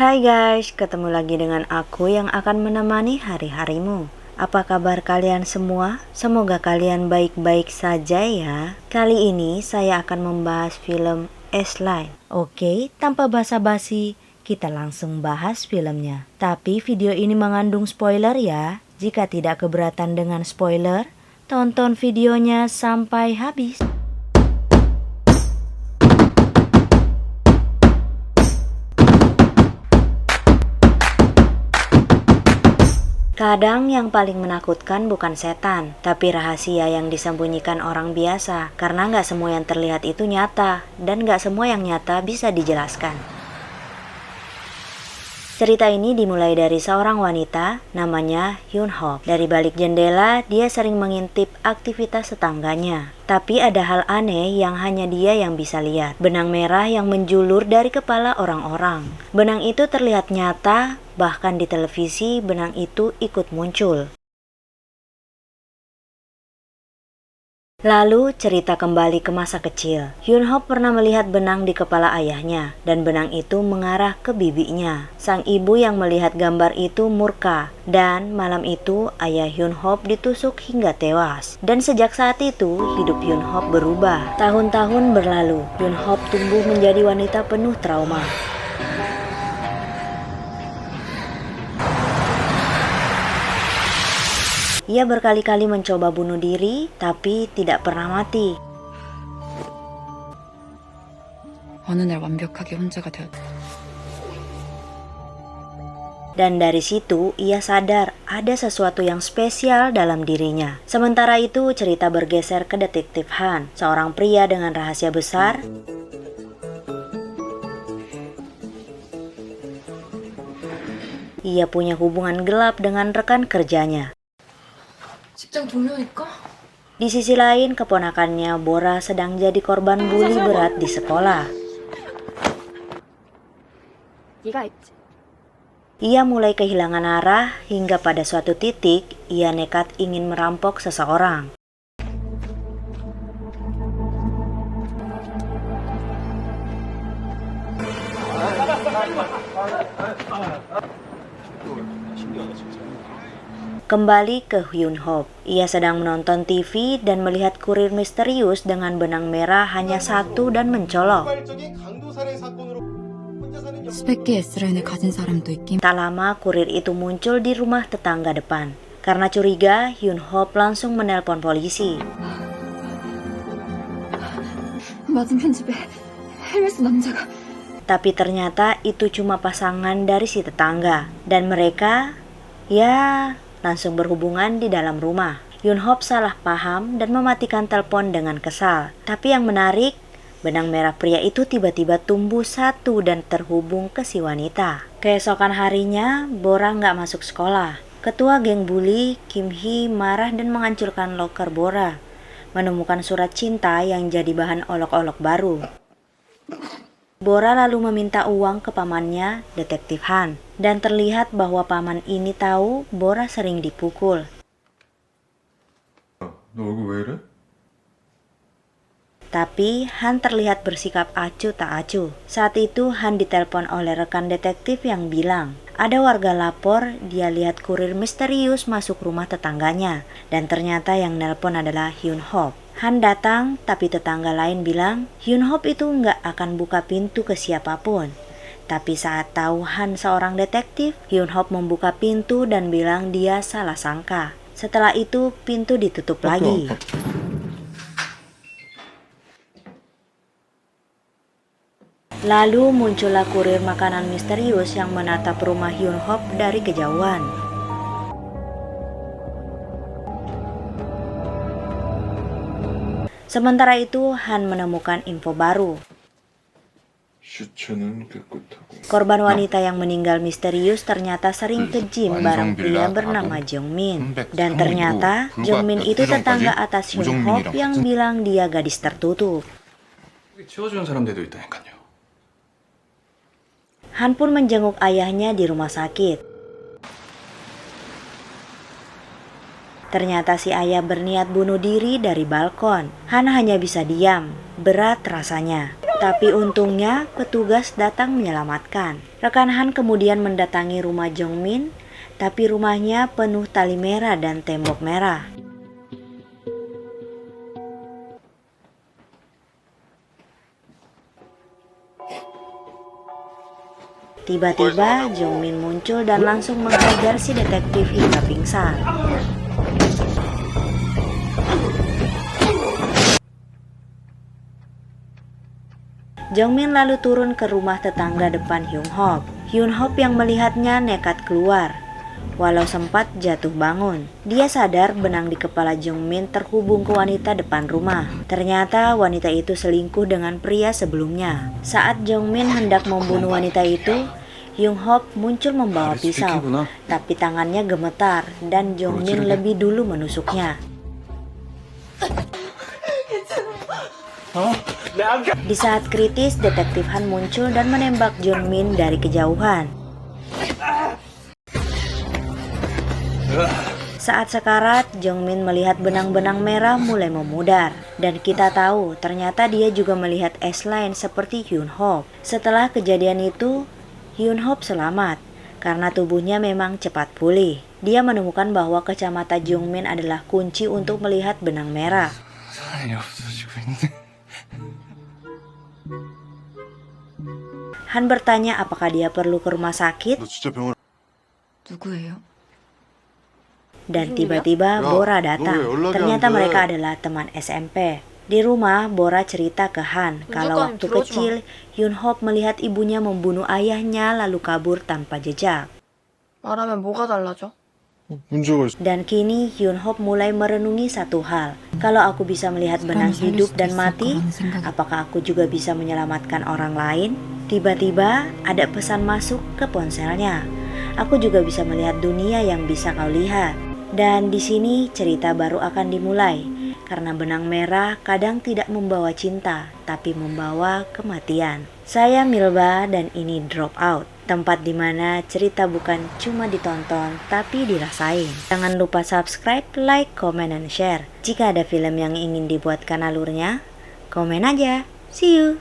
Hai guys, ketemu lagi dengan aku yang akan menemani hari-harimu. Apa kabar kalian semua? Semoga kalian baik-baik saja ya. Kali ini saya akan membahas film S-Line. Oke, tanpa basa-basi, kita langsung bahas filmnya. Tapi video ini mengandung spoiler ya. Jika tidak keberatan dengan spoiler, tonton videonya sampai habis. Kadang yang paling menakutkan bukan setan, tapi rahasia yang disembunyikan orang biasa. Karena nggak semua yang terlihat itu nyata, dan nggak semua yang nyata bisa dijelaskan. Cerita ini dimulai dari seorang wanita, namanya Hyun-Hop. Dari balik jendela, dia sering mengintip aktivitas tetangganya. Tapi ada hal aneh yang hanya dia yang bisa lihat. Benang merah yang menjulur dari kepala orang-orang. Benang itu terlihat nyata, bahkan di televisi benang itu ikut muncul. Lalu cerita kembali ke masa kecil. Hyun-Hop pernah melihat benang di kepala ayahnya, dan benang itu mengarah ke bibinya. Sang ibu yang melihat gambar itu murka, dan malam itu ayah Hyun-Hop ditusuk hingga tewas. Dan sejak saat itu, hidup Hyun-Hop berubah. Tahun-tahun berlalu, Hyun-Hop tumbuh menjadi wanita penuh trauma. Ia berkali-kali mencoba bunuh diri, tapi tidak pernah mati. 어느 날 완벽하게 혼자가 되었다. Dan dari situ ia sadar ada sesuatu yang spesial dalam dirinya. Sementara itu cerita bergeser ke detektif Han, seorang pria dengan rahasia besar. Ia punya hubungan gelap dengan rekan kerjanya. 직장 동료일까? Di sisi lain, keponakannya Bora sedang jadi korban bully berat di sekolah. Ia mulai kehilangan arah hingga pada suatu titik ia nekat ingin merampok seseorang. Kembali ke Hyun-Hop. Ia sedang menonton TV dan melihat kurir misterius dengan benang merah hanya satu dan mencolok. 수백 개 S라인을 가진 사람도 있긴. Tak lama kurir itu muncul di rumah tetangga depan. Karena curiga, Hyun-Hop langsung menelpon polisi. 맞은편 집에 헬메스 남자가. Tapi ternyata itu cuma pasangan dari si tetangga. Dan mereka, langsung berhubungan di dalam rumah. Hyun-Hop salah paham dan mematikan telepon dengan kesal. Tapi yang menarik, benang merah pria itu tiba-tiba tumbuh satu dan terhubung ke si wanita. Keesokan harinya, Bora nggak masuk sekolah. Ketua geng bully, Kim Hee, marah dan menghancurkan loker Bora. Menemukan surat cinta yang jadi bahan olok-olok baru. Bora lalu meminta uang ke pamannya, detektif Han. Dan terlihat bahwa paman ini tahu Bora sering dipukul. 너 얼굴 왜 이래? Tapi Han terlihat bersikap acuh tak acuh. Saat itu Han ditelepon oleh rekan detektif yang bilang, ada warga lapor dia lihat kurir misterius masuk rumah tetangganya. Dan ternyata yang nelpon adalah Hyun-Hop. Han datang, tapi tetangga lain bilang, Hyun-Hop itu nggak akan buka pintu ke siapapun. Tapi saat tahu Han seorang detektif, Hyun-Hop membuka pintu dan bilang dia salah sangka. Setelah itu, pintu ditutup lagi. Lalu muncullah kurir makanan misterius yang menatap rumah Hyun-Hop dari kejauhan. Sementara itu, Han menemukan info baru. 시체는 깨끗하고. Korban wanita yang meninggal misterius ternyata sering ke gym bareng pria bernama Jongmin. Dan ternyata Jongmin itu tetangga atas Hyun-Hop yang bilang dia gadis tertutup. 치워주는 사람들도 있다니까요. Han pun menjenguk ayahnya di rumah sakit. Ternyata si ayah berniat bunuh diri dari balkon. Han hanya bisa diam. Berat rasanya. Tapi untungnya petugas datang menyelamatkan. Rekan Han kemudian mendatangi rumah Jongmin, tapi rumahnya penuh tali merah dan tembok merah. Tiba-tiba Jongmin muncul dan langsung menghajar si detektif hingga pingsan. Jongmin lalu turun ke rumah tetangga depan Hyun-hop. Hyun-hop yang melihatnya nekat keluar. Walau sempat jatuh bangun, dia sadar benang di kepala Jongmin terhubung ke wanita depan rumah. Ternyata wanita itu selingkuh dengan pria sebelumnya. Saat Jongmin hendak membunuh wanita itu, Hyun-hop muncul membawa pisau, tapi tangannya gemetar dan Jongmin lebih dulu menusuknya. Di saat kritis, detektif Han muncul dan menembak Jongmin dari kejauhan. Saat sekarat, Jongmin melihat benang-benang merah mulai memudar. Dan kita tahu, ternyata dia juga melihat S-Line seperti Hyun-hop. Setelah kejadian itu, Hyun-hop selamat, karena tubuhnya memang cepat pulih. Dia menemukan bahwa kacamata Jongmin adalah kunci untuk melihat benang merah. Han bertanya apakah dia perlu ke rumah sakit. 누구예요? Dan tiba-tiba Bora datang. Ternyata mereka adalah teman SMP. Di rumah, Bora cerita ke Han kalau waktu kecil Hyun-hop melihat ibunya membunuh ayahnya lalu kabur tanpa jejak. 말하면 뭐가 달라져? Dan kini Hyun-hop mulai merenungi satu hal. Kalau aku bisa melihat benang hidup dan mati, apakah aku juga bisa menyelamatkan orang lain? Tiba-tiba ada pesan masuk ke ponselnya. Aku juga bisa melihat dunia yang bisa kau lihat. Dan di sini cerita baru akan dimulai. Karena benang merah kadang tidak membawa cinta, tapi membawa kematian. Saya Milba dan ini Drop Out. Tempat dimana cerita bukan cuma ditonton, tapi dirasain. Jangan lupa subscribe, like, comment, dan share. Jika ada film yang ingin dibuatkan alurnya, komen aja. See you!